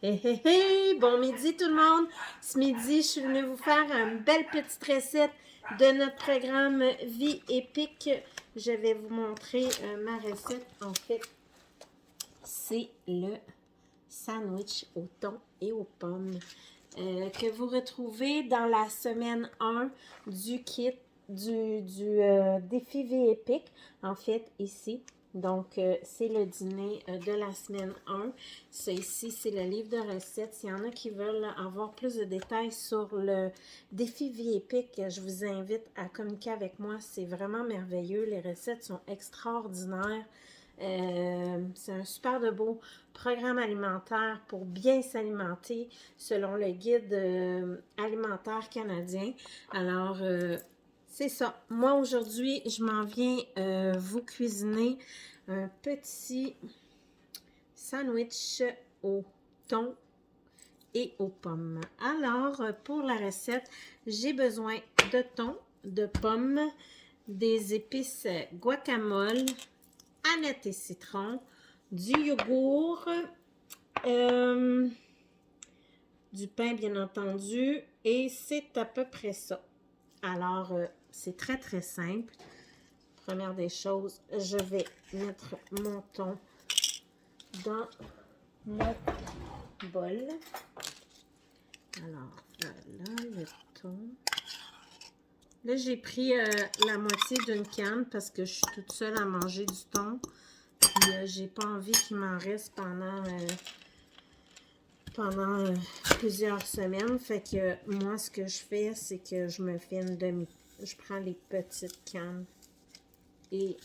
Hey, hey, hey! Bon midi tout le monde! Ce midi, je suis venue vous faire une belle petite recette de notre programme Vie épique. Je vais vous montrer ma recette. En fait, c'est le sandwich au thon et aux pommes que vous retrouvez dans la semaine 1 du kit du défi Vie épique. En fait, ici, donc, c'est le dîner de la semaine 1. Ça ici, c'est le livre de recettes. S'il y en a qui veulent avoir plus de détails sur le défi Vie épique, je vous invite à communiquer avec moi. C'est vraiment merveilleux. Les recettes sont extraordinaires. C'est un super de beau programme alimentaire pour bien s'alimenter selon le guide alimentaire canadien. Alors, c'est ça. Moi, aujourd'hui, je m'en viens vous cuisiner un petit sandwich au thon et aux pommes. Alors, pour la recette, j'ai besoin de thon, de pommes, des épices guacamole, aneth et citron, du yogourt, du pain bien entendu, et c'est à peu près ça. Alors, c'est très très simple. Première des choses, je vais mettre mon thon dans mon bol. Alors, voilà le thon. Là, j'ai pris la moitié d'une canne parce que je suis toute seule à manger du thon. Puis, j'ai pas envie qu'il m'en reste pendant plusieurs semaines. Fait que moi, ce que je fais, c'est que je me fais une demi. Je prends les petites cannes et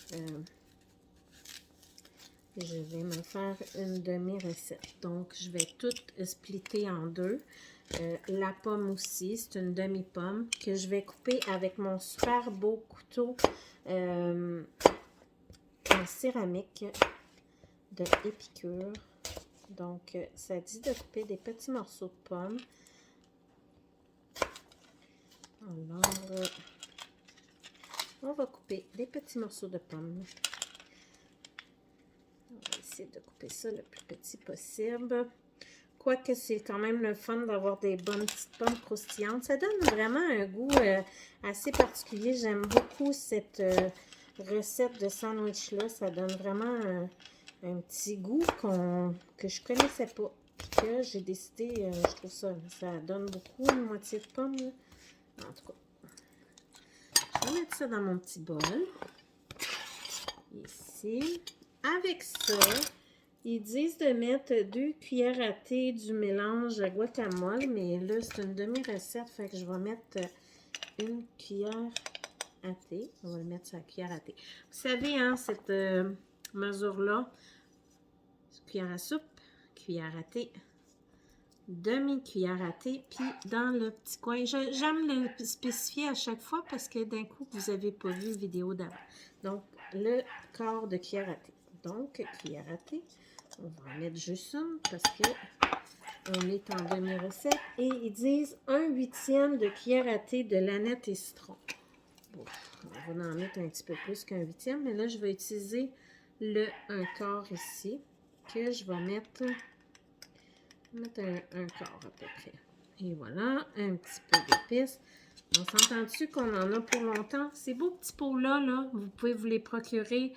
je vais me faire une demi-recette. Donc, je vais tout splitter en deux. La pomme aussi, c'est une demi-pomme que je vais couper avec mon super beau couteau en céramique de Épicure. Donc, ça dit de couper des petits morceaux de pommes. Alors, on va couper des petits morceaux de pommes. On va essayer de couper ça le plus petit possible. Quoique c'est quand même le fun d'avoir des bonnes petites pommes croustillantes. Ça donne vraiment un goût assez particulier. J'aime beaucoup cette recette de sandwich-là. Ça donne vraiment un petit goût que je connaissais pas. Puis que j'ai décidé, je trouve ça donne beaucoup, une moitié de pomme. Là. En tout cas, je vais mettre ça dans mon petit bol. Ici. Avec ça, ils disent de mettre 2 cuillères à thé du mélange guacamole, mais là, c'est une demi-recette, fait que je vais mettre une cuillère à thé. On va le mettre sur la cuillère à thé. Vous savez, hein, cette mesure-là, cuillère à soupe, cuillère à thé, demi-cuillère à thé, puis dans le petit coin. J'aime le spécifier à chaque fois parce que d'un coup, vous n'avez pas vu la vidéo d'avant. Donc, le quart de cuillère à thé. Donc, cuillère à thé. On va en mettre juste une parce que on est en demi-recette. Et ils disent 1/8 de cuillère à thé de l'aneth et citron. Bon, on va en mettre un petit peu plus qu'1/8, mais là, je vais utiliser le 1/4 ici, que je vais mettre un quart à peu près. Et voilà, un petit peu d'épices. On s'entend-tu qu'on en a pour longtemps? Ces beaux petits pots-là, là, vous pouvez vous les procurer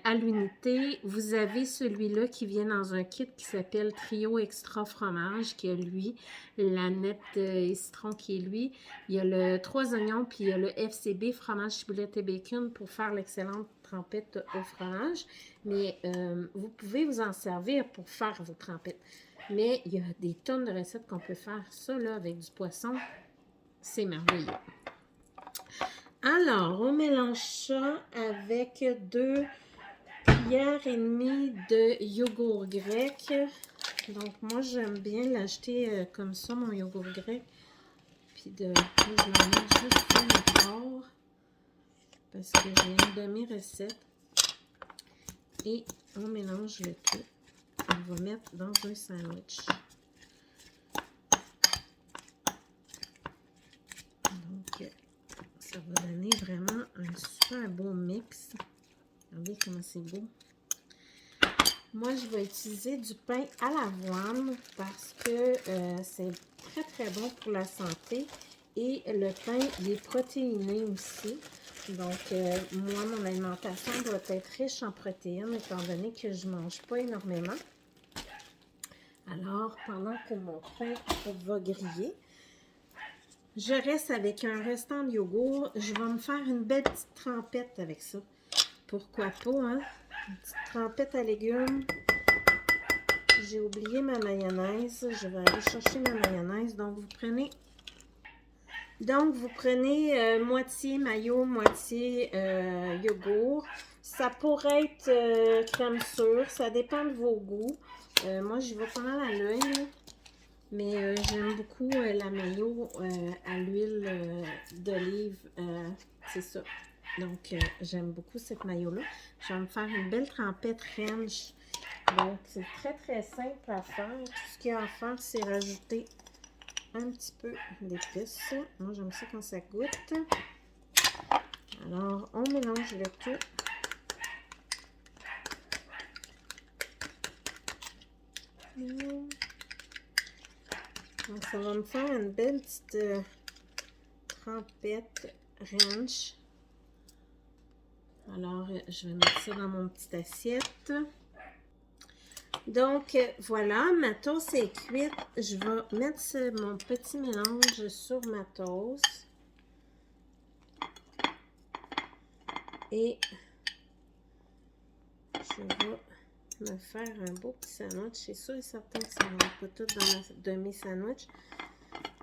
à l'unité. Vous avez celui-là qui vient dans un kit qui s'appelle Trio Extra Fromage, qui a lui, l'aneth et citron qui est lui. Il y a le 3 oignons, puis il y a le FCB, fromage, ciboulette et bacon, pour faire l'excellente trempette au fromage. Mais vous pouvez vous en servir pour faire vos trempettes. Mais il y a des tonnes de recettes qu'on peut faire. Ça, là, avec du poisson, c'est merveilleux. Alors, on mélange ça avec 2 cuillères et demie de yogourt grec. Donc, moi, j'aime bien l'acheter comme ça, mon yogourt grec. Puis, je l'en mets juste une part parce que j'ai une demi-recette. Et on mélange le tout. On va mettre dans un sandwich. Donc, ça va donner vraiment un super beau mix. Regardez comment c'est beau. Moi, je vais utiliser du pain à l'avoine parce que c'est très, très bon pour la santé. Et le pain, il est protéiné aussi. Donc, moi, mon alimentation doit être riche en protéines, étant donné que je ne mange pas énormément. Alors, pendant que mon pain va griller, je reste avec un restant de yogourt. Je vais me faire une belle petite trempette avec ça. Pourquoi pas, hein? Une petite trempette à légumes. J'ai oublié ma mayonnaise. Je vais aller chercher ma mayonnaise. Donc, vous prenez moitié mayo, moitié yogourt. Ça pourrait être crème sûre. Ça dépend de vos goûts. Moi, j'y vais pas mal à l'œil. Mais j'aime beaucoup la mayo à l'huile d'olive. C'est ça. Donc, j'aime beaucoup cette mayo-là. Je vais me faire une belle trempette ranch. Donc, c'est très, très simple à faire. Tout ce qu'il y a à faire, c'est rajouter un petit peu d'épices. Moi, j'aime ça quand ça goûte. Alors, on mélange le tout. Donc, ça va me faire une belle petite trempette ranch. Alors, je vais mettre ça dans mon petite assiette. Donc, voilà, ma toast est cuite. Je vais mettre mon petit mélange sur ma toast. Et je vais me faire un beau petit sandwich. C'est sûr et certain que ça ne rentre pas tout dans mes sandwichs.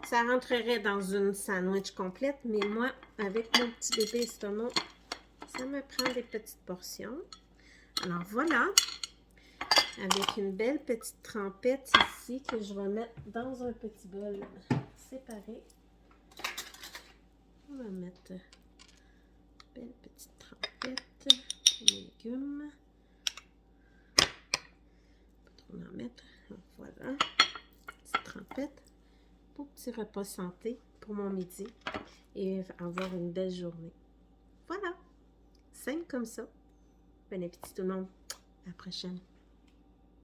Ça rentrerait dans une sandwich complète, mais moi, avec mon petit bébé estomac, ça me prend des petites portions. Alors voilà, avec une belle petite trempette ici que je vais mettre dans un petit bol séparé. On va mettre une belle petite trempette de légumes. Pas trop en mettre. Voilà, petite trempette. Beau petit repas santé pour mon midi et avoir une belle journée. Voilà, simple comme ça. Bon appétit tout le monde. À la prochaine.